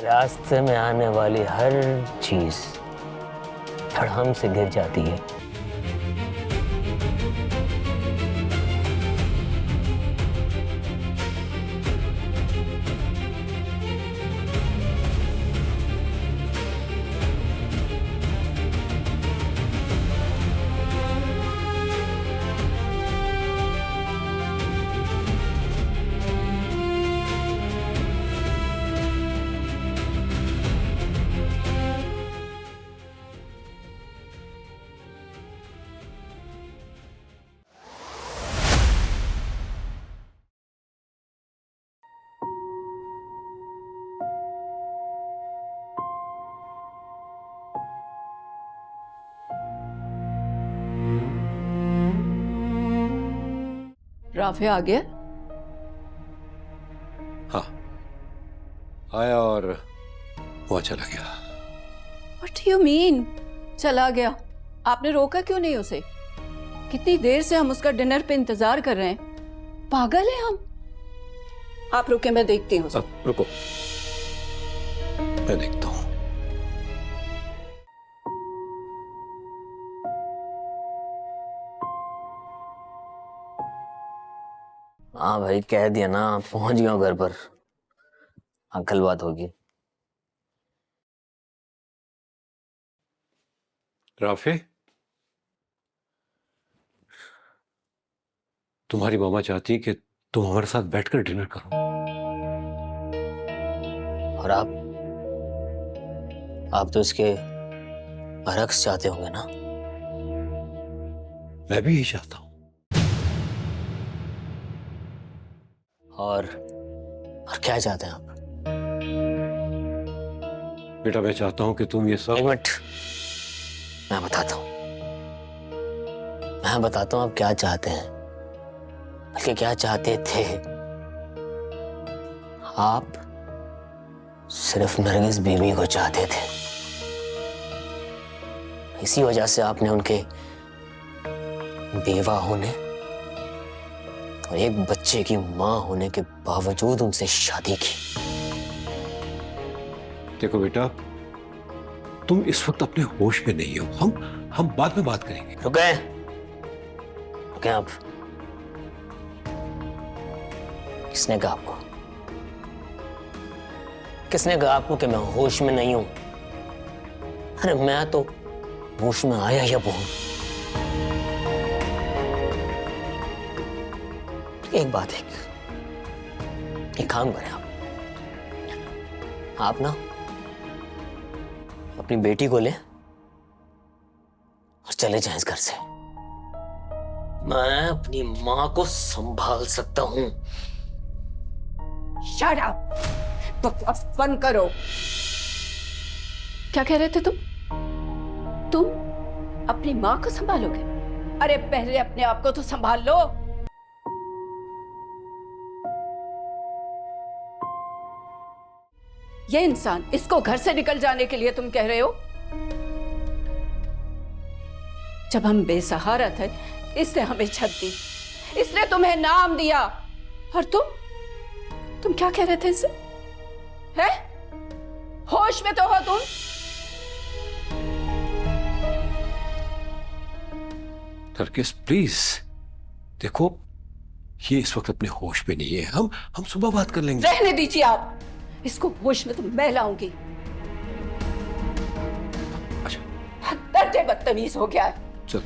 रास्ते में आने वाली हर चीज धड़ाम से गिर जाती है। राफे आ गया? हाँ, आया और वो चला गया। What do you mean? चला गया? आपने रोका क्यों नहीं उसे? कितनी देर से हम उसका डिनर पे इंतजार कर रहे हैं। पागल है हम। आप रुके, मैं देखती हूँ। अब रुको, मैं देखता हूँ। हाँ भाई, कह दिया ना, पहुंच गया हूँ घर पर। हाँ, कल बात होगी। राफे, तुम्हारी मामा चाहती है कि तुम हमारे साथ बैठकर डिनर करो। और आप तो इसके बरक्स चाहते होंगे ना? मैं भी यही चाहता हूँ। और क्या चाहते हैं आप? बेटा, मैं चाहता हूं कि तुम ये सब... एक मिनट, मैं बताता हूँ आप क्या चाहते हैं, बल्कि क्या चाहते थे। आप सिर्फ नरगिस बीवी को चाहते थे। इसी वजह से आपने उनके बेवा होने और एक बच्चे की मां होने के बावजूद उनसे शादी की। देखो बेटा, तुम इस वक्त अपने होश में नहीं हो। हम बाद में बात करेंगे। रुके आप। किसने कहा आपको? किसने कहा आपको कि मैं होश में नहीं हूं? अरे मैं तो होश में आया या हूं। एक बात है, एक काम करें आप ना अपनी बेटी को ले और चले जाएं इस घर से। मैं अपनी मां को संभाल सकता हूं। Shut up! बकवास बंद करो। क्या कह रहे थे तुम? तुम अपनी मां को संभालोगे? अरे पहले अपने आप को तो संभाल लो। ये इंसान, इसको घर से निकल जाने के लिए तुम कह रहे हो? जब हम बेसहारा थे, इसने हमें छत दी, इसने तुम्हें नाम दिया, और तुम क्या कह रहे थे इसे? हैं? होश में तो हो तुम? नरगिस प्लीज, देखो ये इस वक्त अपने होश में नहीं है। हम सुबह बात कर लेंगे। रहने दीजिए आप। इसको होश में तो मैं लाऊंगी। अच्छा, दर्जे बदतमीज हो गया है। चल।